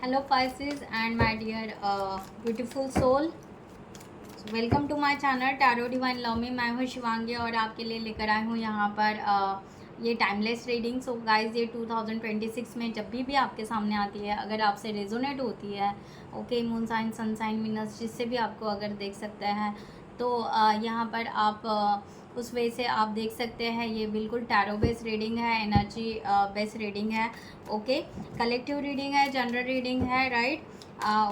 Hello Pisces and my dear beautiful soul. Welcome to my channel tarot divine love में। मैं हूँ शिवांगी और आपके लिए लेकर आई हूँ यहाँ पर ये टाइमलेस रीडिंग। सो गाइस, ये 2026 में जब भी आपके सामने आती है, अगर आपसे रेजोनेट होती है, okay, moon sign, sun sign, Venus, जिससे भी आपको अगर देख सकते हैं, तो यहाँ पर आप उस वे से आप देख सकते हैं। ये बिल्कुल टैरो बेस्ड रीडिंग है, एनर्जी बेस्ड रीडिंग है, ओके। कलेक्टिव रीडिंग है, जनरल रीडिंग है, राइट।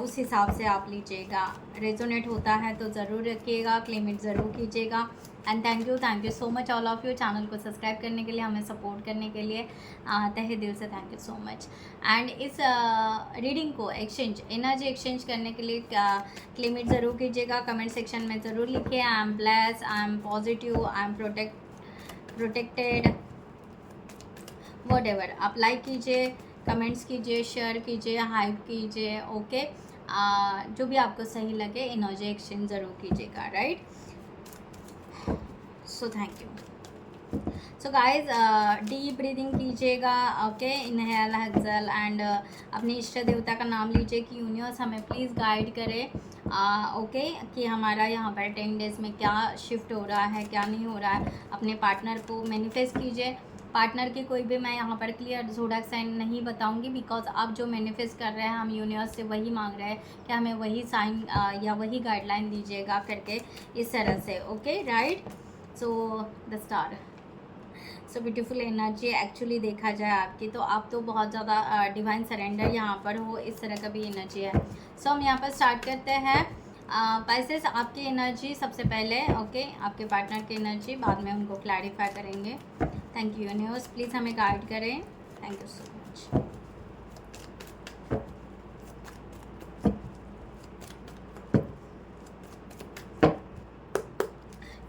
उस हिसाब से आप लीजिएगा। रेजोनेट होता है तो ज़रूर रखिएगा, क्लेमिट ज़रूर कीजिएगा। And thank you so much all of you, channel को सब्सक्राइब करने के लिए, हमें सपोर्ट करने के लिए तहे दिल से thank you so much. And इस रीडिंग को एक्सचेंज, एनर्जी एक्सचेंज करने के लिए क्लेमिट ज़रूर कीजिएगा। कमेंट सेक्शन में ज़रूर लिखिए, I am blessed, I am positive, I am protected, what ever. आप लाइक कीजिए, कमेंट्स कीजिए, शेयर कीजिए, हाइप कीजिए, ओके। जो भी आपको सही लगे, एनर्जी एक्सचेंज ज़रूर कीजिएगा, right. So thank you. So guys, deep breathing कीजिएगा, ओके। इनहेल, एक्सहेल एंड अपने इष्ट देवता का नाम लीजिए कि यूनिवर्स हमें प्लीज़ गाइड करे, ओके, कि हमारा यहाँ पर 10 डेज़ में क्या शिफ्ट हो रहा है, क्या नहीं हो रहा है। अपने पार्टनर को मैनिफेस्ट कीजिए। पार्टनर की कोई भी मैं यहाँ पर क्लियर ज़ोडिएक साइन नहीं बताऊंगी, बिकॉज आप जो मैनिफेस्ट कर रहे हैं, हम यूनिवर्स से वही मांग रहे हैं कि हमें वही साइन या वही गाइडलाइन दीजिएगा करके, इस तरह से, okay, right. So the star, so beautiful energy actually देखा जाए आपकी, तो आप तो बहुत ज़्यादा डिवाइन सरेंडर यहाँ पर हो, इस तरह का भी एनर्जी है। सो हम यहाँ पर स्टार्ट करते हैं। पाइसेस, आपकी एनर्जी सबसे पहले, ओके, आपके पार्टनर की एनर्जी, बाद में उनको क्लैरिफाई करेंगे। थैंक यू यूनिवर्स, प्लीज़ हमें गाइड करें। Thank you so much.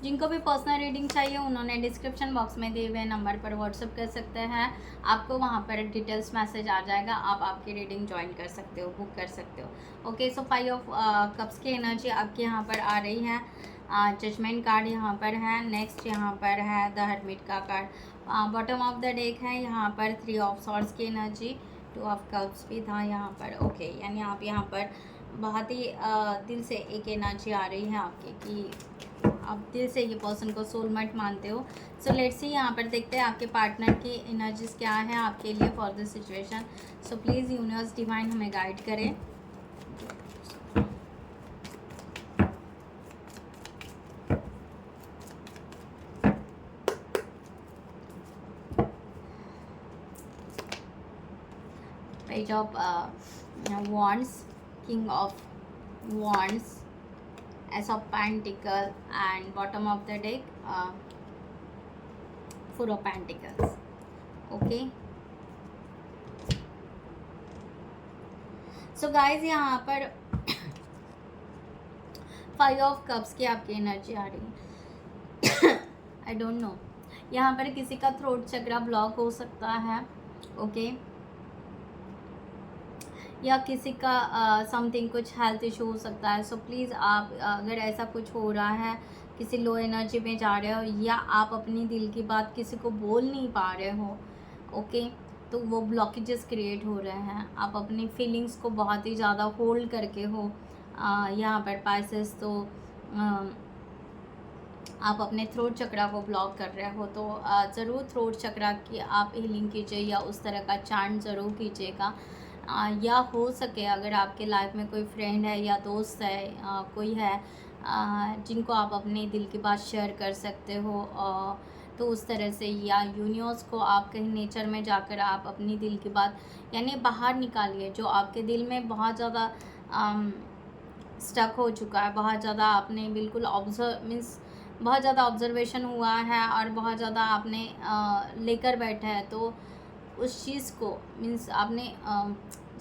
जिनको भी पर्सनल रीडिंग चाहिए, उन्होंने डिस्क्रिप्शन बॉक्स में दिए हुए नंबर पर व्हाट्सअप कर सकते हैं। आपको वहाँ पर डिटेल्स मैसेज आ जाएगा, आप आपकी रीडिंग ज्वाइन कर सकते हो, बुक कर सकते हो, ओके। सो 5 ऑफ कप्स की एनर्जी आपके यहाँ पर आ रही है। जजमेंट कार्ड यहाँ पर है। नेक्स्ट यहाँ पर है द हर्मिट का card. Bottom of the deck है यहाँ पर 3 ऑफ सॉर्ड्स की एनर्जी। 2 ऑफ कप्स भी था यहाँ पर, ओके। यानी आप यहाँ पर बहुत ही दिल से एक एनर्जी आ रही है आपकी कि आप दिल से ये पर्सन को सोलमेट मानते हो। सो लेट्स सी, यहाँ पर देखते हैं आपके पार्टनर की एनर्जीज क्या है आपके लिए for this situation. So please universe divine हमें गाइड करें। Page of wands, king of wands, Ace of Pentacle and bottom of the deck, 4 of Pentacles, okay. So guys, यहाँ पर 5 ऑफ कप्स की आपकी एनर्जी आ रही है। आई डोंट नो, यहाँ पर किसी का थ्रोट चक्रा ब्लॉक हो सकता है, ओके, या किसी का समथिंग कुछ हेल्थ इशू हो सकता है। सो प्लीज़ आप, अगर ऐसा कुछ हो रहा है, किसी लो एनर्जी में जा रहे हो, या आप अपनी दिल की बात किसी को बोल नहीं पा रहे हो, ओके, तो वो ब्लॉकेजेस क्रिएट हो रहे हैं। आप अपनी फीलिंग्स को बहुत ही ज़्यादा होल्ड करके हो यहाँ पर पाइसेस, तो आप अपने थ्रोट चक्रा को ब्लॉक कर रहे हो, तो ज़रूर थ्रोट चक्रा की आप हीलिंग कीजिए, या उस तरह का चांट ज़रूर कीजिएगा। या हो सके अगर आपके लाइफ में कोई फ्रेंड है या दोस्त है, कोई है जिनको आप अपने दिल की बात शेयर कर सकते हो, तो उस तरह से, या यूनिवर्स को आप कहीं नेचर में जाकर आप अपनी दिल की बात यानी बाहर निकालिए, जो आपके दिल में बहुत ज़्यादा स्टक हो चुका है, बहुत ज़्यादा आपने बिल्कुल बहुत ज़्यादा ऑब्जर्वेशन हुआ है और बहुत ज़्यादा आपने लेकर बैठे हैं, तो उस चीज़ को मीन्स आपने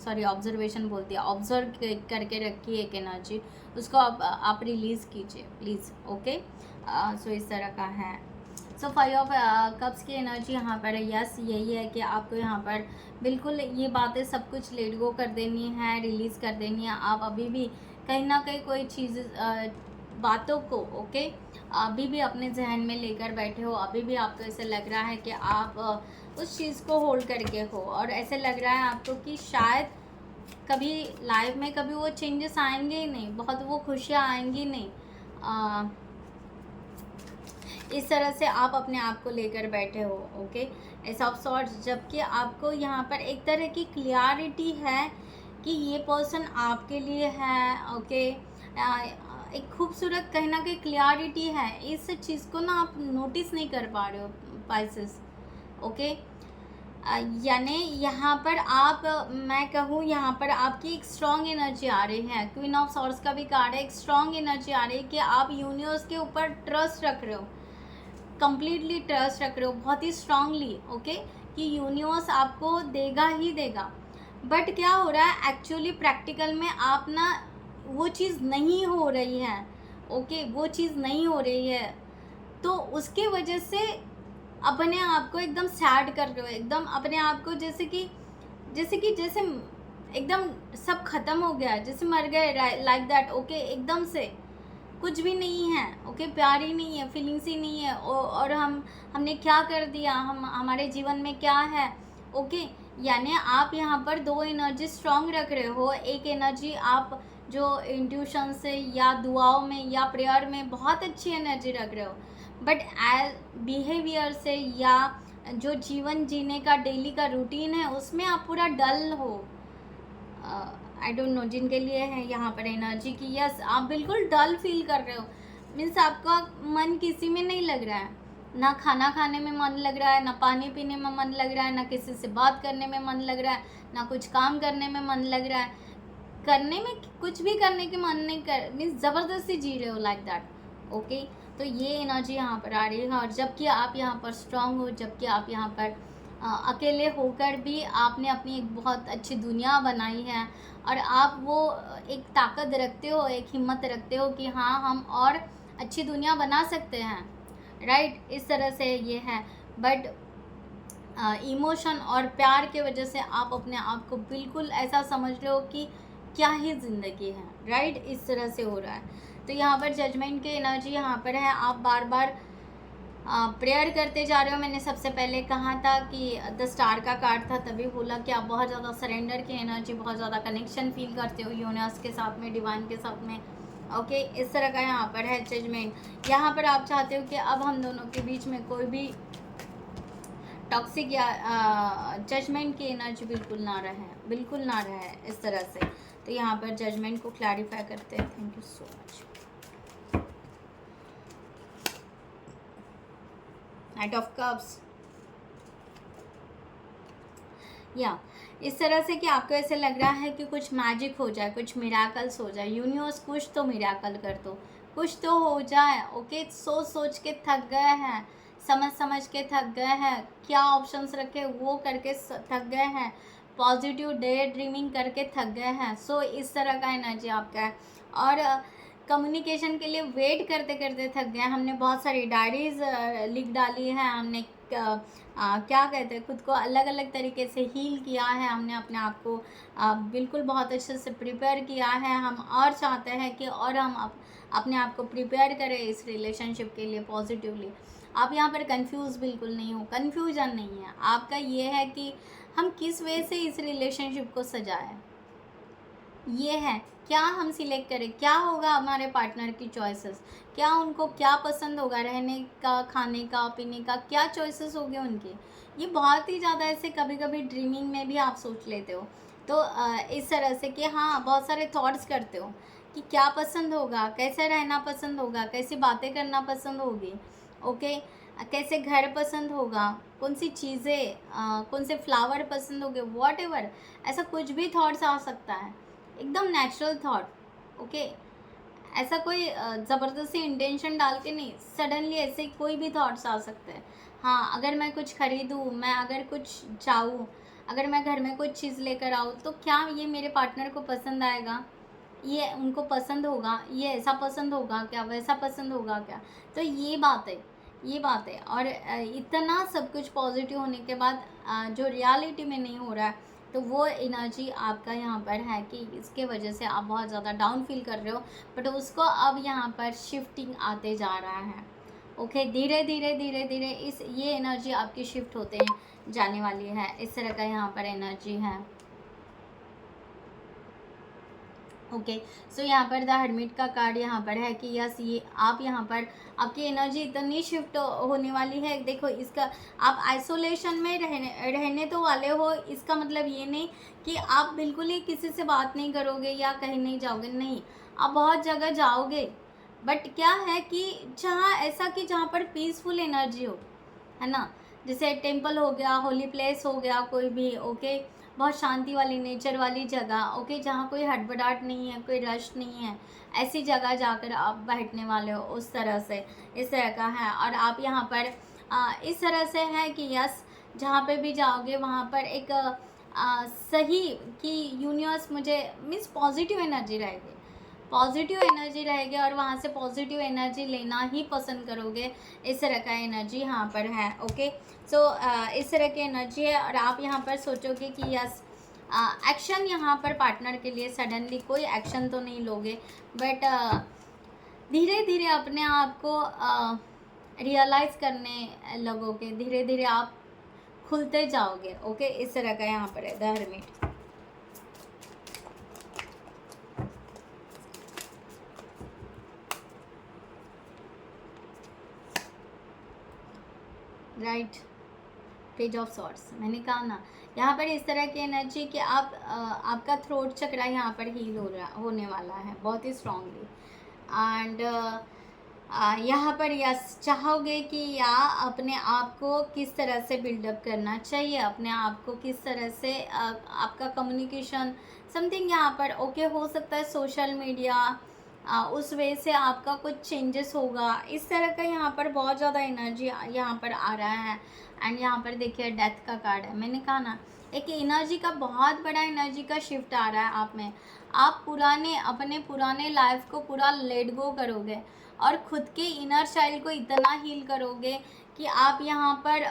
सॉरी ऑब्जर्वेशन बोल दिया, ऑब्जर्व करके रखी एक एनर्जी, उसको आप रिलीज़ कीजिए प्लीज़, ओके। सो इस तरह का है। सो 5 ऑफ कप्स की एनर्जी यहाँ पर है। यस, यही है कि आपको यहाँ पर बिल्कुल ये बातें सब कुछ लेट गो कर देनी है, रिलीज़ कर देनी है। आप अभी भी कहीं ना कहीं कोई चीज़ बातों को, ओके, अभी भी अपने जहन में लेकर बैठे हो, अभी भी आपको ऐसे लग रहा है कि आप उस चीज़ को होल्ड करके हो, और ऐसे लग रहा है आपको कि शायद कभी लाइफ में कभी वो चेंजेस आएंगे ही नहीं, बहुत वो खुशियाँ आएंगी नहीं। इस तरह से आप अपने आप को लेकर बैठे हो, ओके, एस ऑफ सॉर्ट्स। जबकि आपको यहाँ पर एक तरह की क्लियरिटी है कि ये पर्सन आपके लिए है, ओके। एक खूबसूरत कहीं ना कहीं क्लियरिटी है, इस चीज़ को ना आप नोटिस नहीं कर पा रहे हो पाइसेस, ओके। यानी यहाँ पर आप, मैं कहूँ यहाँ पर आपकी एक स्ट्रॉन्ग एनर्जी आ रही है। क्वीन ऑफ सॉर्ड्स का भी कार्ड है, एक स्ट्रॉन्ग एनर्जी आ रही है कि आप यूनिवर्स के ऊपर ट्रस्ट रख रहे हो, कंप्लीटली ट्रस्ट रख रहे हो बहुत ही स्ट्रांगली, ओके, कि यूनिवर्स आपको देगा ही देगा। बट क्या हो रहा है एक्चुअली प्रैक्टिकल में, आप ना वो चीज़ नहीं हो रही है, ओके, वो चीज़ नहीं हो रही है, तो उसके वजह से अपने आप को एकदम सैड कर रहे हो, एकदम अपने आप को जैसे एकदम सब खत्म हो गया, जैसे मर गए, लाइक दैट, ओके। एकदम से कुछ भी नहीं है, ओके, प्यार ही नहीं है, फीलिंग्स ही नहीं है, और हमने क्या कर दिया, हमारे जीवन में क्या है, ओके। यानी आप यहाँ पर दो एनर्जी स्ट्रांग रख रहे हो। एक एनर्जी आप जो इंट्यूशन से या दुआओं में या प्रेयर में बहुत अच्छी एनर्जी रख रहे हो, बट बिहेवियर से या जो जीवन जीने का डेली का रूटीन है उसमें आप पूरा डल हो। आई डोंट नो जिनके लिए है यहाँ पर एनर्जी की, यस, आप बिल्कुल डल फील कर रहे हो। मीन्स आपका मन किसी में नहीं लग रहा है, ना खाना खाने में मन लग रहा है, ना पानी पीने में मन लग रहा है, ना किसी से बात करने में मन लग रहा है, ना कुछ काम करने में मन लग रहा है, करने में कुछ भी करने के मन नहीं कर, मीन्स ज़बरदस्ती जी रहे हो, लाइक दैट, ओके। तो ये एनर्जी यहाँ पर आ रही है। और जबकि आप यहाँ पर स्ट्रांग हो, जबकि आप यहाँ पर अकेले होकर भी आपने अपनी एक बहुत अच्छी दुनिया बनाई है, और आप वो एक ताकत रखते हो, एक हिम्मत रखते हो कि हाँ हम और अच्छी दुनिया बना सकते हैं, राइट। इस तरह से ये है। बट इमोशन और प्यार के वजह से आप अपने आप को बिल्कुल ऐसा समझ रहे हो कि क्या ही ज़िंदगी है, राइट। इस तरह से हो रहा है। तो यहाँ पर जजमेंट की एनर्जी यहाँ पर है। आप बार बार प्रेयर करते जा रहे हो। मैंने सबसे पहले कहा था कि द स्टार का कार्ड था, तभी बोला कि आप बहुत ज़्यादा सरेंडर की एनर्जी, बहुत ज़्यादा कनेक्शन फील करते हो यूनिवर्स के साथ में, डिवाइन के साथ में, ओके। इस तरह का यहाँ पर है जजमेंट। यहाँ पर आप चाहते हो कि अब हम दोनों के बीच में कोई भी टॉक्सिक या जजमेंट की एनर्जी बिल्कुल ना रहे, बिल्कुल ना रहे, इस तरह से। तो यहाँ पर जजमेंट को क्लैरिफाई करते हैं। Thank you so much. Night of cups, या इस तरह से कि आपको ऐसे लग रहा है कि कुछ मैजिक हो जाए, कुछ मिराकल्स हो जाए, यूनिवर्स कुछ तो मिराकल कर दो, कुछ तो हो जाए, ओके। सोच सोच के थक गए हैं, समझ समझ के थक गए हैं, क्या ऑप्शंस रखे वो करके थक गए हैं, पॉजिटिव डे ड्रीमिंग करके थक गए हैं। सो इस तरह का एनर्जी आपका है। और कम्युनिकेशन के लिए वेट करते करते थक गए। हमने बहुत सारी डायरीज लिख डाली है, हमने क्या कहते हैं, खुद को अलग अलग तरीके से हील किया है, हमने अपने आप को बिल्कुल बहुत अच्छे से प्रिपेयर किया है। हम और चाहते हैं कि और हम अपने आप को प्रिपेयर करें इस रिलेशनशिप के लिए पॉजिटिवली। आप यहाँ पर कंफ्यूज बिल्कुल नहीं हो, कन्फ्यूजन नहीं है आपका। ये है कि हम किस वे से इस रिलेशनशिप को सजाएं, ये है क्या हम सिलेक्ट करें, क्या होगा हमारे पार्टनर की चॉइसेस, क्या उनको क्या पसंद होगा, रहने का, खाने का, पीने का, क्या चॉइसेस होंगे उनके। ये बहुत ही ज़्यादा ऐसे कभी कभी ड्रीमिंग में भी आप सोच लेते हो। तो इस तरह से कि हाँ बहुत सारे थॉट्स करते हो कि क्या पसंद होगा, कैसे रहना पसंद होगा, कैसी बातें करना पसंद होगी, ओके, कैसे घर पसंद होगा, कौन सी चीज़ें, कौन से फ्लावर पसंद होंगे, वॉट एवर, ऐसा कुछ भी थॉट्स आ सकता है, एकदम नेचुरल थॉट, ओके। ऐसा कोई ज़बरदस्ती इंटेंशन डाल के नहीं, सडनली ऐसे कोई भी थॉट्स आ सकते हैं। हाँ, अगर मैं कुछ खरीदूँ, मैं अगर कुछ चाहूँ, अगर मैं घर में कुछ चीज़ लेकर आऊँ, तो क्या ये मेरे पार्टनर को पसंद आएगा, ये उनको पसंद होगा, ये ऐसा पसंद होगा क्या, वैसा पसंद होगा क्या। तो ये बात है, ये बात है। और इतना सब कुछ पॉजिटिव होने के बाद जो रियलिटी में नहीं हो रहा है, तो वो एनर्जी आपका यहाँ पर है कि इसके वजह से आप बहुत ज़्यादा डाउन फील कर रहे हो। बट उसको अब यहाँ पर शिफ्टिंग आते जा रहा है, ओके। धीरे धीरे धीरे धीरे ये एनर्जी आपकी शिफ्ट होते जाने वाली है। इस तरह का यहाँ पर एनर्जी है। ओके। सो यहाँ पर द हर्मिट का कार्ड यहाँ पर है कि यस, ये आप यहाँ पर आपकी एनर्जी इतनी शिफ्ट होने वाली है। देखो, इसका आप आइसोलेशन में रहने तो वाले हो, इसका मतलब ये नहीं कि आप बिल्कुल ही किसी से बात नहीं करोगे या कहीं नहीं जाओगे, नहीं, आप बहुत जगह जाओगे। बट क्या है कि जहाँ ऐसा कि जहाँ पर पीसफुल एनर्जी हो, है ना, जैसे टेम्पल हो गया, होली प्लेस हो गया, कोई भी, ओके, बहुत शांति वाली नेचर वाली जगह, ओके, जहाँ कोई हड़बड़ाहट नहीं है, कोई रश नहीं है, ऐसी जगह जाकर आप बैठने वाले हो, उस तरह से, इस तरह का है। और आप यहाँ पर इस तरह से है कि यस, जहाँ पे भी जाओगे वहाँ पर एक सही कि यूनिवर्स मुझे मीन्स पॉजिटिव एनर्जी रहेगी, पॉजिटिव एनर्जी रहेगी और वहाँ से पॉजिटिव एनर्जी लेना ही पसंद करोगे, इस तरह का एनर्जी यहाँ पर है। ओके। सो इस तरह की एनर्जी है और आप यहाँ पर सोचोगे कि यस, एक्शन यहाँ पर पार्टनर के लिए सडनली कोई एक्शन तो नहीं लोगे, बट धीरे धीरे अपने आप को रियलाइज़ करने लगोगे, धीरे धीरे आप खुलते जाओगे। ओके, इस तरह का यहाँ पर है the hermit. Right, page of sorts, मैंने कहा ना, यहाँ पर इस तरह की एनर्जी कि आप आपका थ्रोट चक्रा यहाँ पर हील होने वाला है बहुत ही स्ट्रांगली। एंड यहाँ पर यस, चाहोगे कि या अपने आप को किस तरह से बिल्डअप करना चाहिए, अपने आप को किस तरह से आपका कम्युनिकेशन समथिंग यहाँ पर ओके हो सकता है, सोशल मीडिया उस वे से आपका कुछ चेंजेस होगा, इस तरह का यहाँ पर बहुत ज़्यादा एनर्जी यहाँ पर आ रहा है। एंड यहाँ पर देखिए डेथ का कार्ड है, मैंने कहा ना, एक एनर्जी का बहुत बड़ा एनर्जी का शिफ्ट आ रहा है आप में। आप अपने पुराने लाइफ को पूरा लेट गो करोगे और खुद के इनर चाइल्ड को इतना हील करोगे कि आप यहाँ पर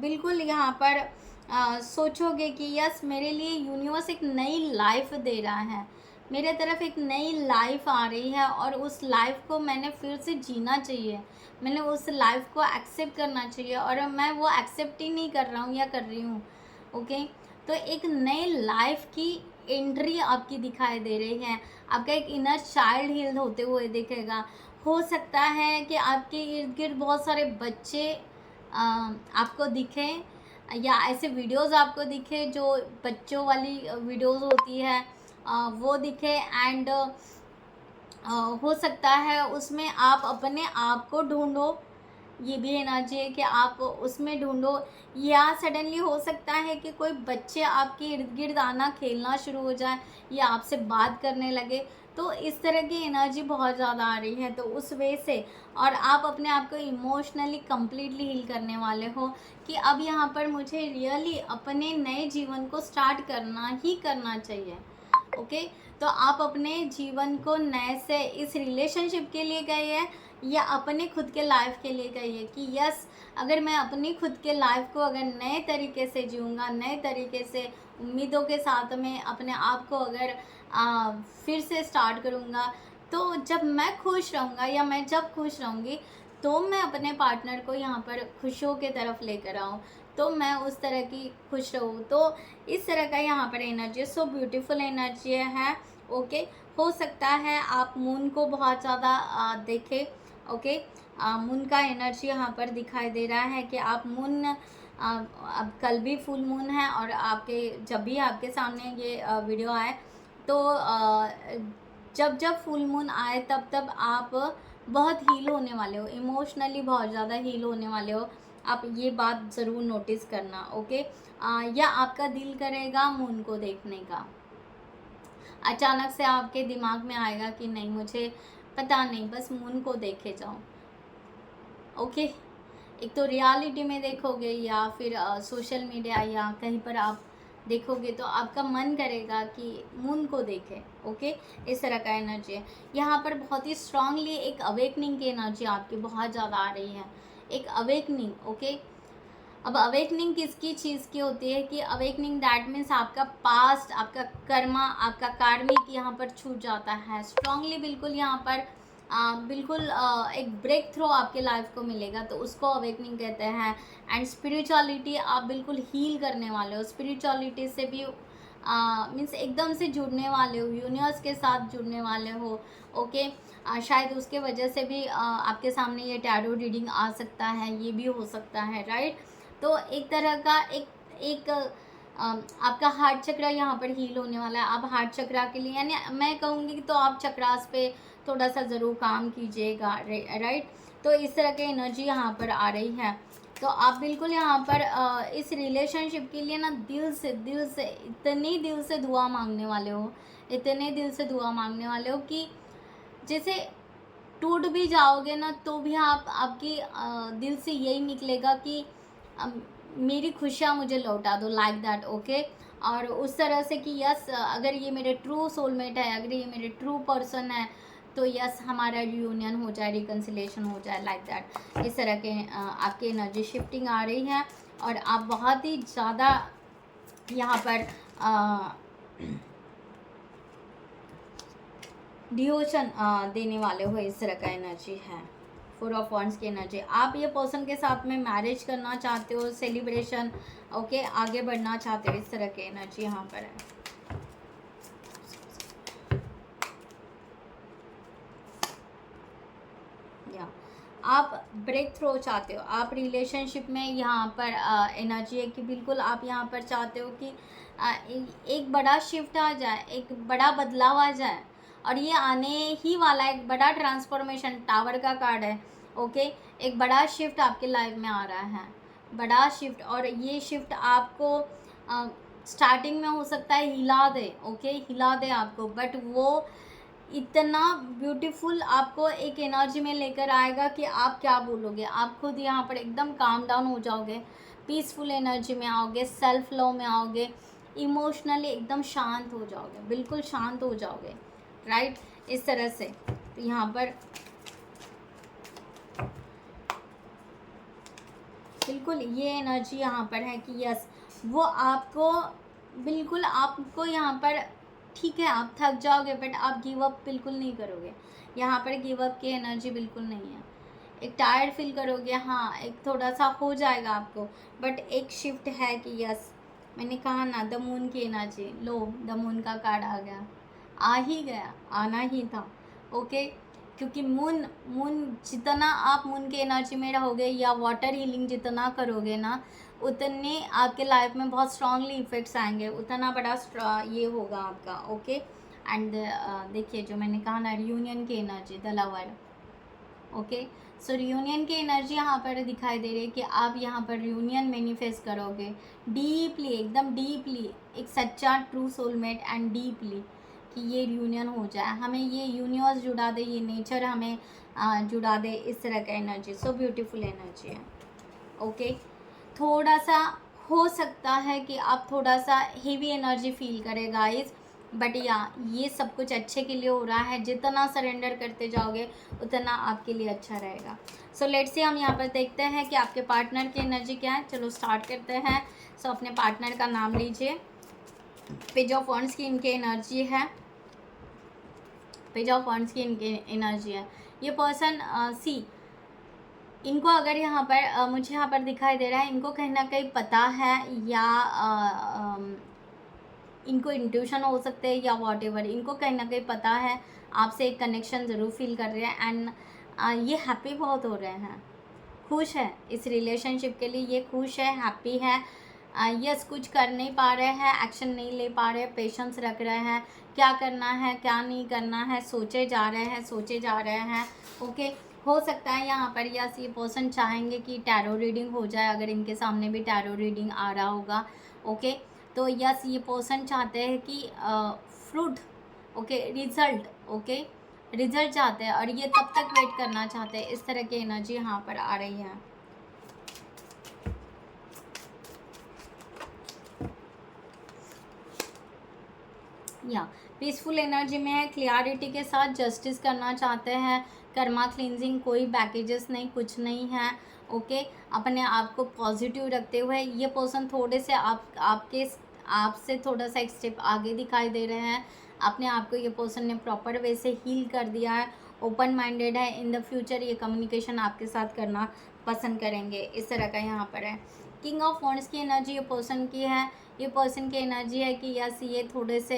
बिल्कुल यहाँ पर सोचोगे कि यस, मेरे लिए यूनिवर्स एक नई लाइफ दे रहा है, मेरे तरफ एक नई लाइफ आ रही है और उस लाइफ को मैंने फिर से जीना चाहिए, मैंने उस लाइफ को एक्सेप्ट करना चाहिए और मैं वो एक्सेप्ट ही नहीं कर रहा हूँ या कर रही हूँ। ओके, तो एक नई लाइफ की एंट्री आपकी दिखाई दे रही है, आपका एक इनर चाइल्ड हील होते हुए दिखेगा। हो सकता है कि आपके इर्द गिर्द बहुत सारे बच्चे आपको दिखें या ऐसे वीडियोस आपको दिखे जो बच्चों वाली वीडियोस होती है, वो दिखे। एंड हो सकता है उसमें आप अपने आप को ढूंढो, ये भी एनर्जी है कि आप उसमें ढूंढो, या सडनली हो सकता है कि कोई बच्चे आपके इर्द गिर्द आना, खेलना शुरू हो जाए या आपसे बात करने लगे, तो इस तरह की एनर्जी बहुत ज़्यादा आ रही है, तो उस वे से और आप अपने आप को इमोशनली कम्प्लीटली हील करने वाले हो कि अब यहाँ पर मुझे रियली अपने नए जीवन को स्टार्ट करना ही करना चाहिए। ओके, तो आप अपने जीवन को नए से इस रिलेशनशिप के लिए गए हैं या अपने खुद के लाइफ के लिए गई है कि यस, अगर मैं अपनी खुद के लाइफ को अगर नए तरीके से जीऊँगा, नए तरीके से उम्मीदों के साथ में अपने आप को अगर फिर से स्टार्ट करूँगा, तो जब मैं खुश रहूँगा या मैं जब खुश रहूँगी तो मैं अपने पार्टनर को यहाँ पर खुशियों के तरफ लेकर आऊँ, तो मैं उस तरह की खुश रहूँ। तो इस तरह का यहाँ पर एनर्जी, सो ब्यूटीफुल एनर्जी है। ओके, हो सकता है आप मून को बहुत ज़्यादा देखें। ओके, मून का एनर्जी यहाँ पर दिखाई दे रहा है कि आप मून अब कल भी फुल मून है और आपके जब भी आपके सामने ये वीडियो आए तो जब जब फुल मून आए तब तब आप बहुत हील होने वाले हो, इमोशनली बहुत ज़्यादा हील होने वाले हो, आप ये बात ज़रूर नोटिस करना। ओके, या आपका दिल करेगा मून को देखने का, अचानक से आपके दिमाग में आएगा कि नहीं, मुझे पता नहीं, बस मून को देखे जाओ। ओके, एक तो रियलिटी में देखोगे या फिर सोशल मीडिया या कहीं पर आप देखोगे तो आपका मन करेगा कि मून को देखें। ओके, इस तरह का एनर्जी है यहाँ पर। बहुत ही स्ट्रांगली एक अवेकनिंग की एनर्जी आपकी बहुत ज़्यादा आ रही है, एक अवेकनिंग। ओके, अब अवेकनिंग किसकी चीज़ की होती है कि अवेकनिंग दैट मीन्स आपका पास्ट, आपका कर्मा, आपका कार्मिक यहाँ पर छूट जाता है स्ट्रांगली, बिल्कुल यहाँ पर बिल्कुल एक ब्रेक थ्रो आपके लाइफ को मिलेगा, तो उसको अवेकनिंग कहते हैं। एंड स्पिरिचुअलिटी आप बिल्कुल हील करने वाले हो, स्पिरिचुअलिटी से भी मीन्स एकदम से जुड़ने वाले हो, यूनिवर्स के साथ जुड़ने वाले हो। ओके, शायद उसके वजह से भी आपके सामने ये टैरो रीडिंग आ सकता है, ये भी हो सकता है, राइट। तो एक तरह का एक आपका हार्ट चक्रा यहाँ पर हील होने वाला है। आप हार्ट चक्रा के लिए, यानी मैं कहूँगी तो आप चक्रास पे थोड़ा सा ज़रूर काम कीजिएगा, राइट। तो इस तरह की एनर्जी यहाँ पर आ रही है। तो आप बिल्कुल यहाँ पर इस रिलेशनशिप के लिए ना दिल से इतने दिल से दुआ मांगने वाले हो, इतने दिल से दुआ मांगने वाले हो कि जैसे टूट भी जाओगे ना तो भी आपकी दिल से यही निकलेगा कि मेरी खुशियाँ मुझे लौटा दो, लाइक दैट। ओके, और उस तरह से कि यस, अगर ये मेरे ट्रू सोलमेट है, अगर ये मेरे ट्रू पर्सन है, तो यस हमारा रियूनियन हो जाए, रिकन्सिलेशन हो जाए, लाइक दैट। इस तरह के आपकी एनर्जी शिफ्टिंग आ रही है और आप बहुत ही ज़्यादा यहाँ पर डिवोशन देने वाले हो, इस तरह का एनर्जी है। 4 ऑफ वॉन्ड्स की एनर्जी। आप ये पर्सन के साथ में मैरिज करना चाहते हो, सेलिब्रेशन, ओके, आगे बढ़ना चाहते हो, इस तरह की एनर्जी यहाँ पर है। आप ब्रेक थ्रो चाहते हो, आप रिलेशनशिप में यहाँ पर एनर्जी है कि बिल्कुल आप यहाँ पर चाहते हो कि एक बड़ा शिफ्ट आ जाए, एक बड़ा बदलाव आ जाए, और ये आने ही वाला एक बड़ा ट्रांसफॉर्मेशन, टावर का कार्ड है। ओके, एक बड़ा शिफ्ट आपके लाइफ में आ रहा है, बड़ा शिफ्ट। और ये शिफ्ट आपको स्टार्टिंग में हो सकता है हिला दे, ओके, हिला दे आपको, बट वो इतना ब्यूटीफुल आपको एक एनर्जी में लेकर आएगा कि आप क्या बोलोगे, आप खुद यहाँ पर एकदम काम डाउन हो जाओगे, पीसफुल एनर्जी में आओगे, सेल्फ लव में आओगे, इमोशनली एकदम शांत हो जाओगे, बिल्कुल शांत हो जाओगे, राइट। इस तरह से तो यहाँ पर बिल्कुल ये एनर्जी यहाँ पर है कि यस, वो आपको बिल्कुल, आपको यहाँ पर ठीक है आप थक जाओगे बट आप गिव अप बिल्कुल नहीं करोगे। यहाँ पर गिव अप की एनर्जी बिल्कुल नहीं है। एक टायर्ड फील करोगे, हाँ, एक थोड़ा सा हो जाएगा आपको, बट एक शिफ्ट है कि यस, मैंने कहा ना द मून की एनर्जी, लो द मून का कार्ड आ गया, आ ही गया, आना ही था। ओके, क्योंकि मून मून जितना आप मून की एनर्जी में रहोगे या वाटर हीलिंग जितना करोगे ना, उतने आपके लाइफ में बहुत स्ट्रांगली इफ़ेक्ट्स आएंगे, उतना बड़ा ये होगा आपका। ओके, एंड देखिए जो मैंने कहा ना, रियूनियन की energy, the lover. Okay, so reunion की एनर्जी यहाँ पर दिखाई दे रही है कि आप यहाँ पर रियूनियन मैनिफेस्ट करोगे डीपली, एकदम डीपली, एक सच्चा ट्रू सोलमेट एंड डीपली, कि ये रियूनियन हो जाए, हमें ये यूनिवर्स जुड़ा दे, ये नेचर हमें जुड़ा दे, इस तरह का एनर्जी। सो ब्यूटीफुल एनर्जी है। ओके, थोड़ा सा हो सकता है कि आप थोड़ा सा हेवी एनर्जी फील करें गाइस, बट या ये सब कुछ अच्छे के लिए हो रहा है। जितना सरेंडर करते जाओगे उतना आपके लिए अच्छा रहेगा। सो लेट्स सी, हम यहाँ पर देखते हैं कि आपके पार्टनर की एनर्जी क्या है। चलो स्टार्ट करते हैं। सो अपने पार्टनर का नाम लीजिए। पेज ऑफ वॉन्ड्स की इनकी एनर्जी है, पेज ऑफ वॉन्ड्स की इनकी एनर्जी है। ये पर्सन सी, इनको अगर यहाँ पर मुझे यहाँ पर दिखाई दे रहा है, इनको कहीं ना कहीं पता है, या इनको इंट्यूशन हो सकते हैं, या वॉट एवर, इनको कहीं ना कहीं पता है, आपसे एक कनेक्शन ज़रूर फील कर रहे हैं। एंड ये हैप्पी बहुत हो रहे हैं, खुश है इस रिलेशनशिप के लिए, ये खुश है, हैप्पी है। यस, कुछ कर नहीं पा रहे हैं, एक्शन नहीं ले पा रहे, पेशेंस रख रहे हैं, क्या करना है क्या नहीं करना है, सोचे जा रहे हैं। ओके, हो सकता है यहाँ पर यस ये पर्सन चाहेंगे कि टैरो रीडिंग हो जाए, अगर इनके सामने भी टैरो रीडिंग आ रहा होगा। ओके, तो यस ये पर्सन चाहते हैं कि fruit, okay, result, okay, result चाहते हैं, और ये तब तक वेट करना चाहते हैं। इस तरह की एनर्जी यहाँ पर आ रही है। या पीसफुल एनर्जी में है, क्लियरिटी के साथ जस्टिस करना चाहते हैं, कर्मा क्लिनजिंग, कोई बैकेजेस नहीं, कुछ नहीं है। ओके, अपने आप को पॉजिटिव रखते हुए ये पर्सन थोड़े से आपसे थोड़ा सा एक स्टेप आगे दिखाई दे रहे हैं। अपने आप को ये पर्सन ने प्रॉपर वे से हील कर दिया है, ओपन माइंडेड है, इन द फ्यूचर ये कम्युनिकेशन आपके साथ करना पसंद करेंगे, इस तरह का यहाँ पर है। किंग ऑफ वॉन्ड्स की एनर्जी ये पर्सन की है। ये पर्सन की एनर्जी है कि यस ये थोड़े से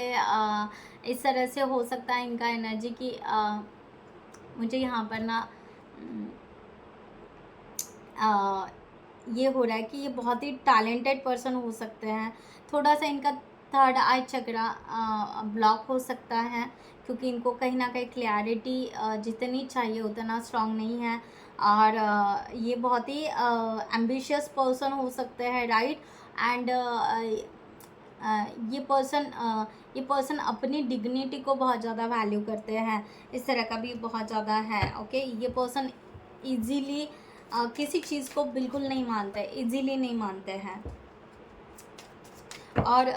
इस तरह से हो सकता है इनका एनर्जी कि मुझे यहाँ पर ना ये हो रहा है कि ये बहुत ही टैलेंटेड पर्सन हो सकते हैं। थोड़ा सा इनका थर्ड आई चक्रा ब्लॉक हो सकता है, क्योंकि इनको कहीं ना कहीं क्लैरिटी जितनी चाहिए उतना स्ट्रांग नहीं है। और ये बहुत ही एम्बिशियस पर्सन हो सकते हैं, राइट। एंड ये पर्सन अपनी डिग्निटी को बहुत ज़्यादा वैल्यू करते हैं, इस तरह का भी बहुत ज़्यादा है। ओके, ये पर्सन इजीली किसी चीज़ को बिल्कुल नहीं मानते, इजीली नहीं मानते हैं। और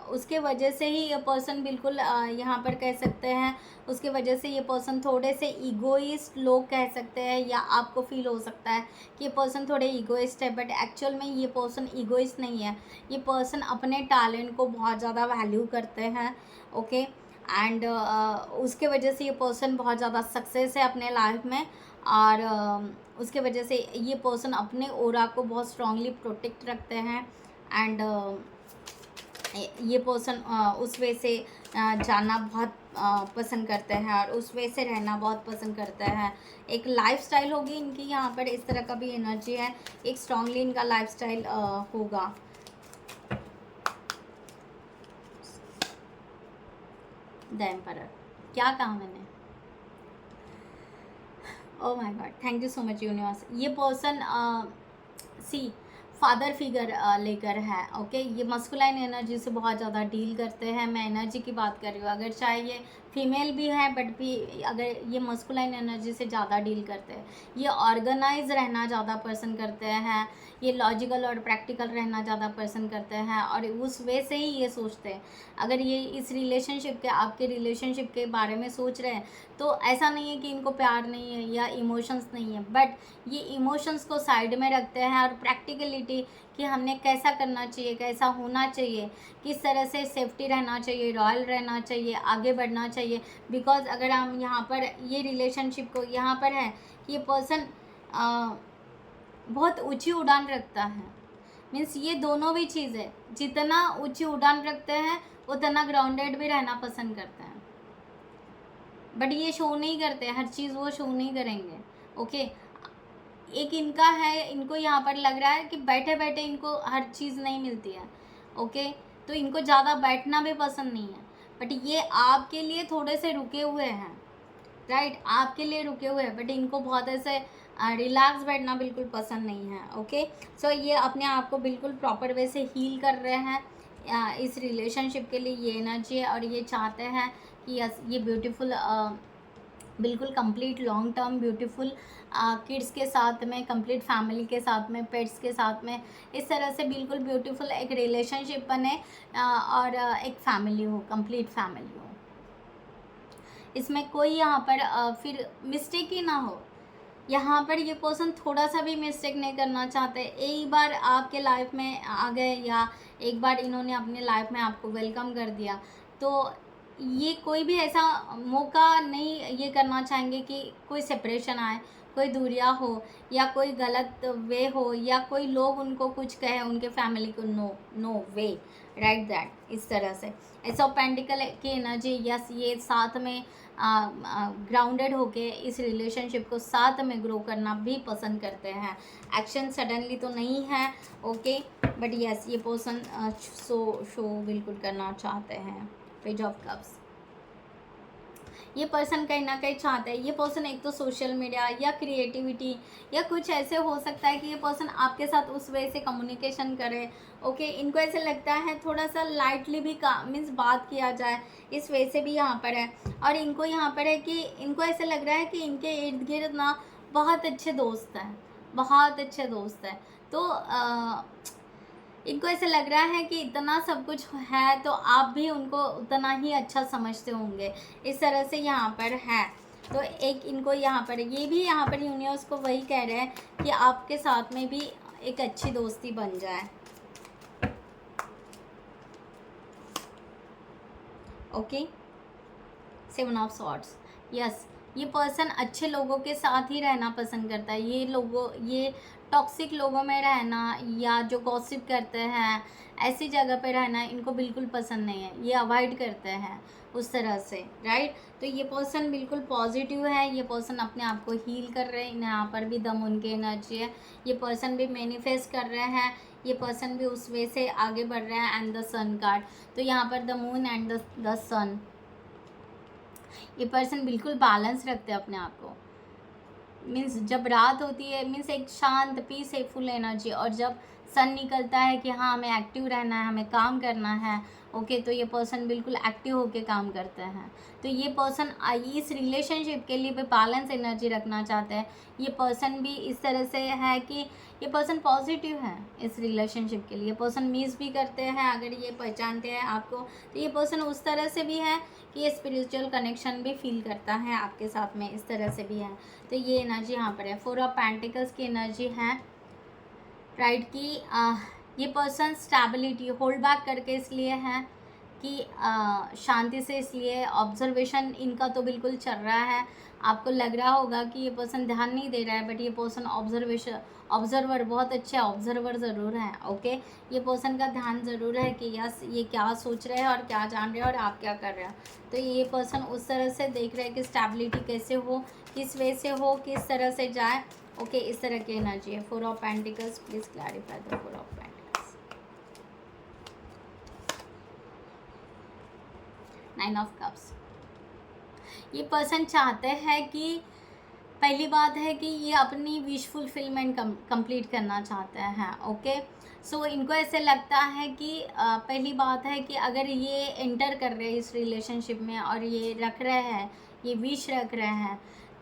उसके वजह से ही ये पर्सन बिल्कुल यहाँ पर कह सकते हैं, उसके वजह से ये पर्सन थोड़े से ईगोइस्ट लोग कह सकते हैं, या आपको फील हो सकता है कि ये पर्सन थोड़े ईगोइस्ट है, बट एक्चुअल में ये पर्सन ईगोइस्ट नहीं है। ये पर्सन अपने टैलेंट को बहुत ज़्यादा वैल्यू करते हैं। ओके, एंड उसके वजह से ये पर्सन बहुत ज़्यादा सक्सेस है अपने लाइफ में। और उसके वजह से ये पर्सन अपने ओरा को बहुत स्ट्रांगली प्रोटेक्ट रखते हैं। एंड ये पर्सन उस वे से जाना बहुत पसंद करते हैं, और उस वे से रहना बहुत पसंद करते हैं। एक लाइफस्टाइल होगी इनकी, यहाँ पर इस तरह का भी एनर्जी है, एक स्ट्रांगली इनका लाइफस्टाइल होगा। द एम्परर, क्या कहा मैंने? Oh my God, thank you so much universe. ये पर्सन सी फादर फिगर लेकर है। ओके, ये मस्कुलाइन एनर्जी से बहुत ज़्यादा डील करते हैं। मैं एनर्जी की बात कर रही हूँ, अगर चाहे ये फीमेल भी है बट भी अगर ये मस्कुलाइन एनर्जी से ज़्यादा डील करते हैं। ये ऑर्गेनाइज रहना ज़्यादा पसंद करते हैं, ये लॉजिकल और प्रैक्टिकल रहना ज़्यादा पसंद करते हैं, और उस वे से ही ये सोचते हैं। अगर ये इस रिलेशनशिप के, आपके रिलेशनशिप के बारे में सोच रहे हैं, तो ऐसा नहीं है कि इनको प्यार नहीं है या इमोशंस नहीं है, बट ये इमोशंस को साइड में रखते हैं, और प्रैक्टिकलिटी कि हमने कैसा करना चाहिए, कैसा होना चाहिए, किस तरह से सेफ्टी रहना चाहिए, रॉयल रहना चाहिए, आगे बढ़ना चाहिए। बिकॉज अगर हम यहाँ पर ये रिलेशनशिप को यहाँ पर है कि ये पर्सन बहुत ऊंची उड़ान रखता है। मीन्स ये दोनों भी चीज़ है, जितना ऊंची उड़ान रखते हैं उतना ग्राउंडेड भी रहना पसंद करते हैं, बट ये शो नहीं करते, हर चीज़ वो शो नहीं करेंगे। ओके, एक इनका है, इनको यहाँ पर लग रहा है कि बैठे बैठे इनको हर चीज़ नहीं मिलती है। ओके, तो इनको ज़्यादा बैठना भी पसंद नहीं है, बट ये आपके लिए थोड़े से रुके हुए हैं, राइट, आपके लिए रुके हुए हैं, बट इनको बहुत ऐसे रिलैक्स बैठना बिल्कुल पसंद नहीं है। ओके, सो ये अपने आप को बिल्कुल प्रॉपर वे से हील कर रहे हैं इस रिलेशनशिप के लिए, ये एनर्जी है। और ये चाहते हैं कि यस ये ब्यूटीफुल बिल्कुल complete long term beautiful kids के साथ में, कंप्लीट फैमिली के साथ में, पेट्स के साथ में, इस तरह से बिल्कुल ब्यूटीफुल एक रिलेशनशिप बने और एक फैमिली हो, कंप्लीट फैमिली हो। इसमें कोई यहाँ पर फिर मिस्टेक ही ना हो। यहाँ पर ये पर्सन थोड़ा सा भी मिस्टेक नहीं करना चाहते। एक बार आपके लाइफ में आ गए, या एक बार इन्होंने अपने लाइफ में आपको वेलकम कर दिया, तो ये कोई भी ऐसा मौका नहीं ये करना चाहेंगे कि कोई सेपरेशन आए, कोई दूरियां हो, या कोई गलत वे हो, या कोई लोग उनको कुछ कहे उनके फैमिली को। No no way, right that, इस तरह से ऐसा पेंटिकल की एनर्जी। यस, ये साथ में ग्राउंडेड होके इस रिलेशनशिप को साथ में ग्रो करना भी पसंद करते हैं। एक्शन सडनली तो नहीं है, ओके, बट यस ये पर्सन शो बिल्कुल करना चाहते हैं। पेज ऑफ कप्स, ये पर्सन कहीं ना कहीं चाहता है, ये पर्सन एक तो सोशल मीडिया या क्रिएटिविटी या कुछ ऐसे हो सकता है कि ये पर्सन आपके साथ उस वे से कम्युनिकेशन करे। ओके, इनको ऐसे लगता है थोड़ा सा लाइटली भी मीन्स बात किया जाए, इस वे से भी यहाँ पर है। और इनको यहाँ पर है कि इनको ऐसे लग रहा है कि इनके इर्द गिर्द ना बहुत अच्छे दोस्त हैं, बहुत अच्छे दोस्त हैं। तो इनको ऐसे लग रहा है कि इतना सब कुछ है तो आप भी उनको उतना ही अच्छा समझते होंगे, इस तरह से यहाँ पर है। तो एक इनको यहाँ पर ये भी यहाँ पर यूनिवर्स को वही कह रहे हैं कि आपके साथ में भी एक अच्छी दोस्ती बन जाए। ओके, 7 ऑफ सॉर्ड्स, यस ये पर्सन अच्छे लोगों के साथ ही रहना पसंद करता है। ये टॉक्सिक लोगों में रहना या जो गॉसिप करते हैं ऐसी जगह पे रहना इनको बिल्कुल पसंद नहीं है, ये अवॉइड करते हैं उस तरह से, राइट। तो ये पर्सन बिल्कुल पॉजिटिव है, ये पर्सन अपने आप को हील कर रहे हैं, यहाँ पर भी द मून की एनर्जी है। ये पर्सन भी मैनिफेस्ट कर रहे हैं, ये पर्सन भी उस वे से आगे बढ़ रहे हैं। एंड द सन कार्ड, तो यहाँ पर द मून एंड द सन, ये पर्सन बिल्कुल बैलेंस रखते हैं अपने आप को। मीन्स जब रात होती है मीन्स एक शांत पीसफुल एनर्जी, और जब सन निकलता है कि हाँ हमें एक्टिव रहना है, हमें काम करना है, ओके, तो ये पर्सन बिल्कुल एक्टिव होके काम करते हैं। तो ये पर्सन इस रिलेशनशिप के लिए भी बैलेंस एनर्जी रखना चाहते हैं। ये पर्सन भी इस तरह से है कि ये पर्सन पॉजिटिव है इस रिलेशनशिप के लिए। पर्सन मिस भी करते हैं, अगर ये पहचानते हैं आपको, तो ये पर्सन उस तरह से भी है कि ये स्पिरिचुअल कनेक्शन भी फील करता है आपके साथ में, इस तरह से भी है। तो ये एनर्जी यहाँ पर है। 4 ऑफ पेंटिकल्स की एनर्जी है, राइट, कि ये पर्सन स्टेबिलिटी होल्ड बैक करके इसलिए है कि शांति से, इसलिए ऑब्जर्वेशन इनका तो बिल्कुल चल रहा है। आपको लग रहा होगा कि ये पर्सन ध्यान नहीं दे रहा है, बट ये पर्सन ऑब्जर्वर बहुत अच्छे ऑब्जर्वर ज़रूर है, ओके। ये पर्सन का ध्यान ज़रूर है कि यस ये क्या सोच रहे हैं और क्या जान रहे हैं और आप क्या कर रहे हैं। तो ये पर्सन उस तरह से देख रहे हैं कि स्टेबिलिटी कैसे हो, किस वे से हो, किस तरह से जाए, ओके, इस तरह की एनर्जी है। 4 of pentacles, please clarify the 4 of pentacles. 9 of cups, ये पर्सन चाहते हैं कि पहली बात है कि ये अपनी विश फुलफिलमेंट कंप्लीट करना चाहते हैं, ओके। सो इनको ऐसे लगता है कि पहली बात है कि अगर ये एंटर कर रहे हैं इस रिलेशनशिप में और ये रख रहे हैं, ये विश रख रहे हैं,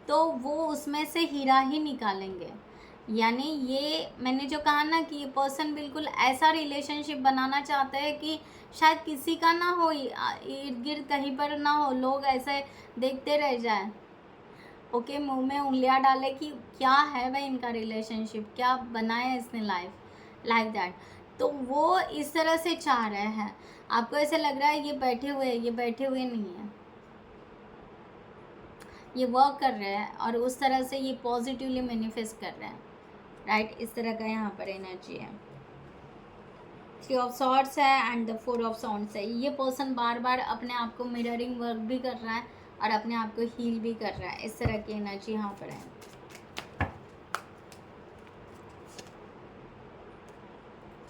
तो वो उसमें से हीरा ही निकालेंगे। यानी ये मैंने जो कहा ना कि ये पर्सन बिल्कुल ऐसा रिलेशनशिप बनाना चाहते हैं कि शायद किसी का ना हो, इर्द गिर्द कहीं पर ना हो, लोग ऐसे देखते रह जाए, ओके, मुंह में उंगलियां डाले कि क्या है भाई इनका रिलेशनशिप, क्या बनाया है इसने लाइफ, लाइक दैट। तो वो इस तरह से चाह रहे हैं। आपको ऐसे लग रहा है ये बैठे हुए नहीं है, ये वर्क कर रहे हैं और उस तरह से ये पॉजिटिवली मैनिफेस्ट कर रहे हैं, राइट। इस तरह का यहाँ पर एनर्जी है। 3 ऑफ सॉर्ड्स है एंड द 4 ऑफ सॉन्ड्स है। ये पर्सन बार बार अपने आप को मिररिंग वर्क भी कर रहा है और अपने आप को हील भी कर रहा है, इस तरह की एनर्जी यहाँ पर है।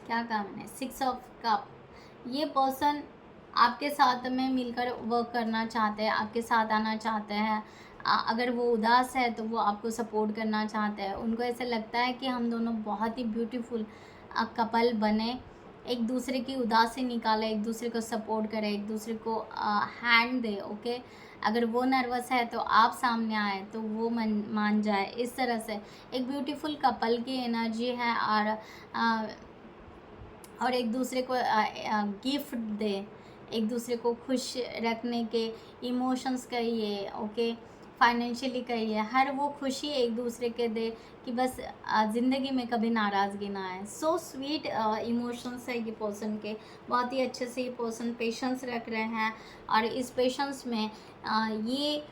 क्या काम है? 6 ऑफ कप, ये पर्सन आपके साथ में मिलकर वर्क करना चाहते हैं, आपके साथ आना चाहते हैं। अगर वो उदास है तो वो आपको सपोर्ट करना चाहते हैं। उनको ऐसे लगता है कि हम दोनों बहुत ही ब्यूटीफुल कपल बने, एक दूसरे की उदासी निकाले, एक दूसरे को सपोर्ट करें, एक दूसरे को हैंड दे, ओके। अगर वो नर्वस है तो आप सामने आए तो वो मान जाए, इस तरह से एक ब्यूटीफुल कपल की एनर्जी है। और एक दूसरे को गिफ्ट दे, एक दूसरे को खुश रखने के इमोशंस कहिए, ओके, फाइनेंशियली कहिए, हर वो खुशी एक दूसरे के दे कि बस ज़िंदगी में कभी नाराज़गी ना आए। सो स्वीट इमोशंस है ये पर्सन के, बहुत ही अच्छे से ये पर्सन पेशेंस रख रहे हैं और इस पेशेंस में ये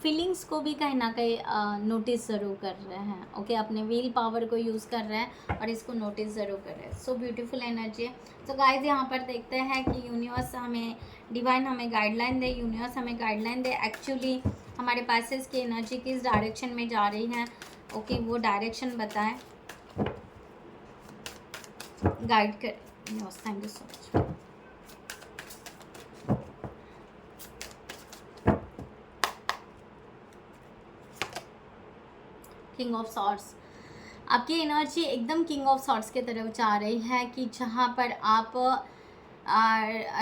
फीलिंग्स को भी कहीं ना कहीं नोटिस ज़रूर कर रहे हैं, ओके। अपने विल पावर को यूज़ कर रहे हैं और इसको नोटिस ज़रूर कर रहे हैं। सो ब्यूटीफुल एनर्जी है। तो गाइस यहाँ पर देखते हैं कि यूनिवर्स हमें, डिवाइन हमें गाइडलाइन दे, यूनिवर्स हमें गाइडलाइन दे, एक्चुअली हमारे पैसेज की एनर्जी किस डायरेक्शन में जा रही है, ओके, वो डायरेक्शन बताएं, गाइड कर। Thank you so much. King of swords, आपकी एनर्जी एकदम किंग ऑफ सॉर्ड्स की तरफ जा रही है कि जहाँ पर आप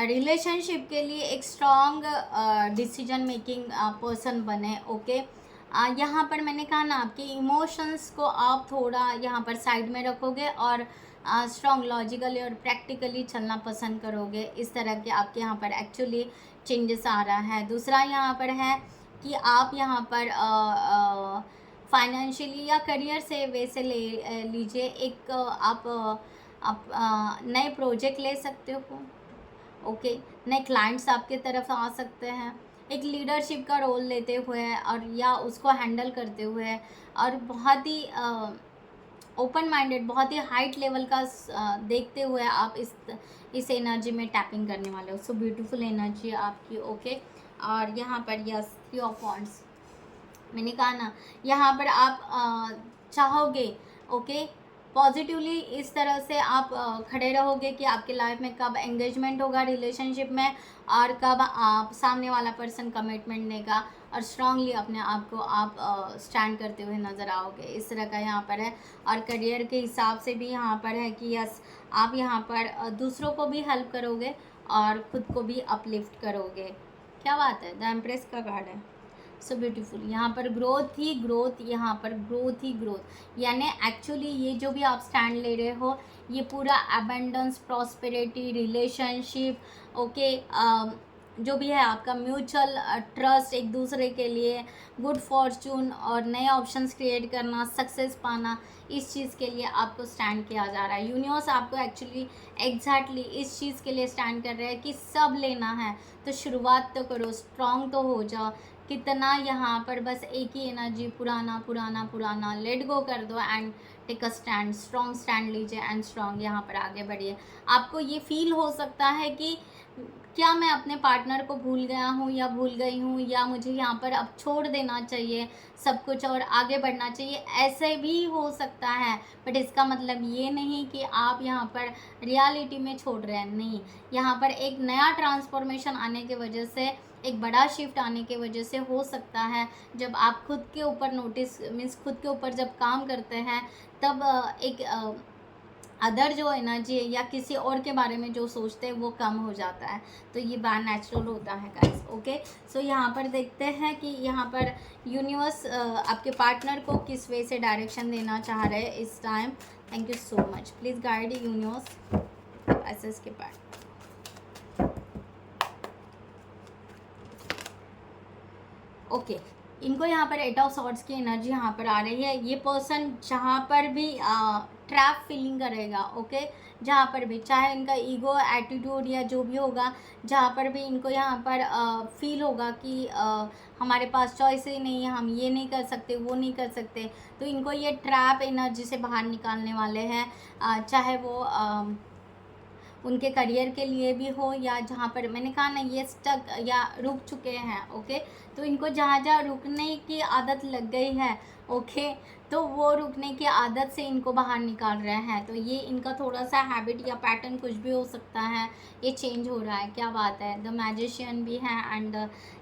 रिलेशनशिप के लिए एक स्ट्रॉन्ग डिसीजन मेकिंग पर्सन बने, ओके। यहाँ पर मैंने कहा ना, आपके इमोशंस को आप थोड़ा यहाँ पर साइड में रखोगे और स्ट्रॉन्ग लॉजिकली और प्रैक्टिकली चलना पसंद करोगे, इस तरह के आपके यहाँ पर एक्चुअली चेंजेस आ रहा है। दूसरा यहाँ पर है कि आप यहाँ पर फाइनेंशियली या करियर से वैसे ले लीजिए, एक आप नए प्रोजेक्ट ले सकते हो, ओके, नए क्लाइंट्स आपके तरफ आ सकते हैं, एक लीडरशिप का रोल लेते हुए और या उसको हैंडल करते हुए, और बहुत ही ओपन माइंडेड, बहुत ही हाइट लेवल का देखते हुए आप इस एनर्जी में टैपिंग करने वाले हो। सो ब्यूटीफुल एनर्जी आपकी। ओके, और यहाँ पर यस 3 ऑफ वांड्स, मैंने कहा ना, यहाँ पर आप चाहोगे ओके पॉजिटिवली इस तरह से आप खड़े रहोगे कि आपके लाइफ में कब एंगेजमेंट होगा रिलेशनशिप में, और कब आप सामने वाला पर्सन कमिटमेंट देगा, और स्ट्रांगली अपने आप को आप स्टैंड करते हुए नज़र आओगे, इस तरह का यहाँ पर है। और करियर के हिसाब से भी यहाँ पर है कि यस आप यहाँ पर दूसरों को भी हेल्प करोगे और ख़ुद को भी अपलिफ्ट करोगे। क्या बात है, द एम्प्रेस का कार्ड है। सो ब्यूटीफुल, यहाँ पर ग्रोथ ही ग्रोथ, यहाँ पर ग्रोथ ही ग्रोथ, यानी एक्चुअली ये जो भी आप स्टैंड ले रहे हो ये पूरा अबेंडेंस, प्रॉस्पेरिटी, रिलेशनशिप ओके जो भी है आपका म्यूचुअल ट्रस्ट एक दूसरे के लिए, गुड फॉर्चून और नए ऑप्शंस क्रिएट करना, सक्सेस पाना, इस चीज़ के लिए आपको स्टैंड किया जा रहा है। यूनिवर्स आपको एक्चुअली एग्जैक्टली इस चीज़ के लिए स्टैंड कर रहा है कि सब लेना है तो शुरुआत तो करो, स्ट्रॉन्ग तो हो जाओ। कितना यहाँ पर बस एक ही एनर्जी, पुराना पुराना पुराना लेट गो कर दो and take a stand, strong stand लीजिए एंड स्ट्रॉन्ग यहाँ पर आगे बढ़िए। आपको ये फील हो सकता है कि क्या मैं अपने पार्टनर को भूल गया हूँ या भूल गई हूँ, या मुझे यहाँ पर अब छोड़ देना चाहिए सब कुछ और आगे बढ़ना चाहिए, ऐसे भी हो सकता है। बट इसका मतलब ये नहीं कि आप यहाँ पर रियलिटी में छोड़ रहे हैं, नहीं। यहाँ पर एक नया ट्रांसफॉर्मेशन आने की वजह से, एक बड़ा शिफ्ट आने की वजह से हो सकता है, जब आप खुद के ऊपर नोटिस मीन्स खुद के ऊपर जब काम करते हैं तब एक अदर जो एनर्जी है या किसी और के बारे में जो सोचते हैं वो कम हो जाता है। तो ये बात नेचुरल होता है गाइस। ओके, सो यहाँ पर देखते हैं कि यहाँ पर यूनिवर्स आपके पार्टनर को किस वे से डायरेक्शन देना चाह रहे हैं इस time. Thank you so much. Please guide universe aces के पार्ट। ओके, इनको यहाँ पर 8 ऑफ सॉर्ड्स की एनर्जी यहाँ पर आ रही है। ये पर्सन जहाँ पर भी ट्रैप फीलिंग करेगा, ओके, जहाँ पर भी, चाहे इनका ईगो, एटीट्यूड या जो भी होगा, जहाँ पर भी इनको यहाँ पर फील होगा कि हमारे पास चॉइस ही नहीं है, हम ये नहीं कर सकते, वो नहीं कर सकते, तो इनको ये ट्रैप एनर्जी से बाहर निकालने वाले हैं। चाहे वो उनके करियर के लिए भी हो, या जहाँ पर मैंने कहा ना ये स्टक या रुक चुके हैं, ओके, तो इनको जहाँ जहाँ रुकने की आदत लग गई है, ओके, तो वो रुकने की आदत से इनको बाहर निकाल रहे हैं। तो ये इनका थोड़ा सा हैबिट या पैटर्न कुछ भी हो सकता है, ये चेंज हो रहा है। क्या बात है, द मैजिशियन भी है एंड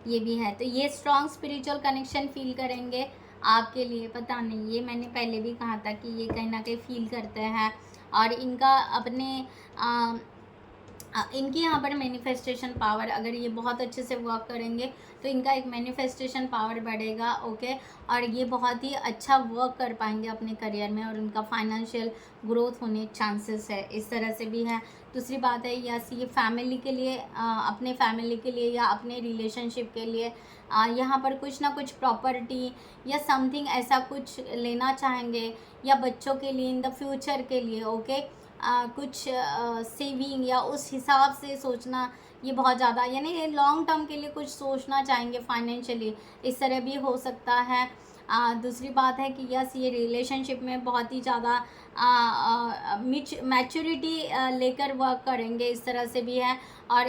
ये भी है। तो ये स्ट्रॉन्ग स्पिरिचुअल कनेक्शन फील करेंगे आपके लिए। पता नहीं, ये मैंने पहले भी कहा था कि ये कहीं ना कहीं फील करते हैं, और इनका अपने इनकी यहाँ पर मैनिफेस्टेशन पावर, अगर ये बहुत अच्छे से वर्क करेंगे तो इनका एक मैनिफेस्टेशन पावर बढ़ेगा, ओके, और ये बहुत ही अच्छा वर्क कर पाएंगे अपने करियर में, और उनका फाइनेंशियल ग्रोथ होने चांसेस है, इस तरह से भी है। दूसरी बात है यस, ये फैमिली के लिए, अपने फैमिली के लिए या अपने रिलेशनशिप के लिए यहाँ पर कुछ ना कुछ प्रॉपर्टी या समथिंग ऐसा कुछ लेना चाहेंगे, या बच्चों के लिए इन द फ्यूचर के लिए, ओके, कुछ सेविंग या उस हिसाब से सोचना, ये बहुत ज़्यादा, यानी लॉन्ग टर्म के लिए कुछ सोचना चाहेंगे फाइनेंशियली, इस तरह भी हो सकता है। दूसरी बात है कि यस, ये रिलेशनशिप में बहुत ही ज़्यादा मैच्योरिटी लेकर वर्क करेंगे, इस तरह से भी है। और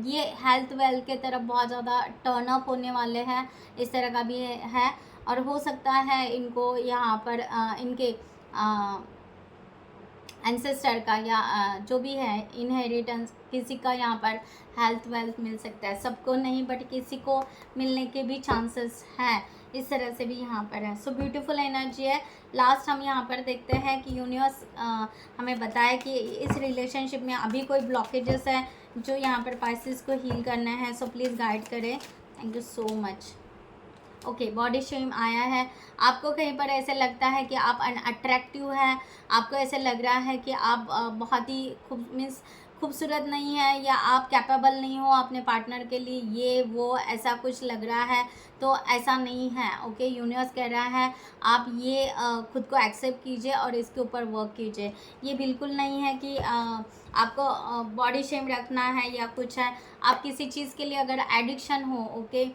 ये हेल्थ वेल्थ के तरफ बहुत ज़्यादा टर्न अप होने वाले हैं, इस तरह का भी है। और हो सकता है इनको यहाँ पर इनके एंसेस्टर का या जो भी है इनहेरिटेंस, किसी का यहाँ पर हेल्थ वेल्थ मिल सकता है, सबको नहीं बट किसी को मिलने के भी चांसेस हैं, इस तरह से भी यहाँ पर है। सो ब्यूटीफुल एनर्जी है। लास्ट हम यहाँ पर देखते हैं कि यूनिवर्स हमें बताया कि इस रिलेशनशिप में अभी कोई ब्लॉकेजेस है जो यहाँ पर पाइसेस को हील करना है। सो प्लीज़ गाइड करें। Thank you so much. Okay, body shame आया है। आपको कहीं पर ऐसे लगता है कि आप अनअट्रैक्टिव हैं, आपको ऐसे लग रहा है कि आप बहुत ही खूबसूरत नहीं है, या आप कैपेबल नहीं हो अपने पार्टनर के लिए, ये वो ऐसा कुछ लग रहा है, तो ऐसा नहीं है। ओके, यूनिवर्स कह रहा है आप ये खुद को एक्सेप्ट कीजिए और इसके ऊपर वर्क कीजिए। ये बिल्कुल नहीं है कि आपको बॉडी शेम रखना है या कुछ है। आप किसी चीज़ के लिए अगर एडिक्शन हो, ओके,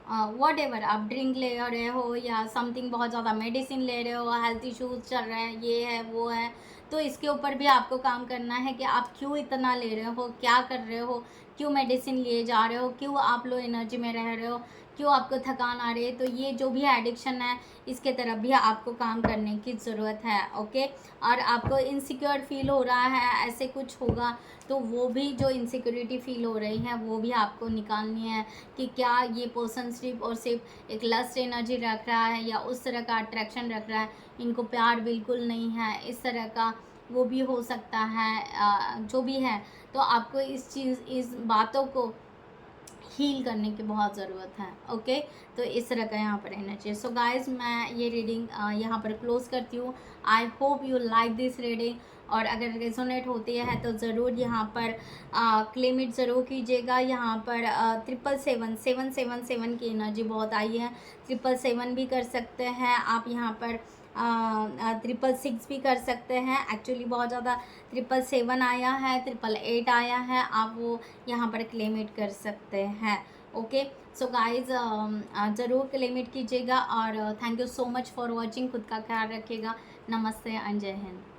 वॉट एवर आप ड्रिंक ले रहे हो या समथिंग बहुत ज़्यादा मेडिसिन ले रहे हो, हेल्थ इश्यूज चल रहे हैं, ये है वो है, तो इसके ऊपर भी आपको काम करना है कि आप क्यों इतना ले रहे हो, क्या कर रहे हो, क्यों मेडिसिन लिए जा रहे हो, क्यों आप लो एनर्जी में रह रहे हो, क्यों आपको थकान आ रही है। तो ये जो भी एडिक्शन है इसके तरफ भी आपको काम करने की ज़रूरत है। ओके, और आपको इनसिक्योर फील हो रहा है, ऐसे कुछ होगा तो वो भी जो इनसिक्योरिटी फील हो रही है वो भी आपको निकालनी है कि क्या ये पर्सन सिर्फ और सिर्फ एक लस्ट एनर्जी रख रहा है या उस तरह का अट्रैक्शन रख रहा है, इनको प्यार बिल्कुल नहीं है, इस तरह का वो भी हो सकता है। जो भी है, तो आपको इस बातों को हील करने की बहुत ज़रूरत है। ओके, तो इस तरह का यहाँ पर रहना चाहिए। सो गाइज, मैं ये रीडिंग यहाँ पर क्लोज करती हूँ। I hope you like this reading, और अगर रेजोनेट होती है तो ज़रूर यहाँ पर क्लेम इट ज़रूर कीजिएगा। यहाँ पर 777 की एनर्जी बहुत आई है, 777 भी कर सकते हैं आप, यहाँ पर 666 भी कर सकते हैं। एक्चुअली बहुत ज़्यादा 777 आया है, 888 आया है, आप वो यहाँ पर क्लेमिट कर सकते हैं। ओके, सो गाइज ज़रूर क्लेमिट कीजिएगा, और thank you so much for watching. खुद का ख्याल रखिएगा। नमस्ते एंड जय हिंद।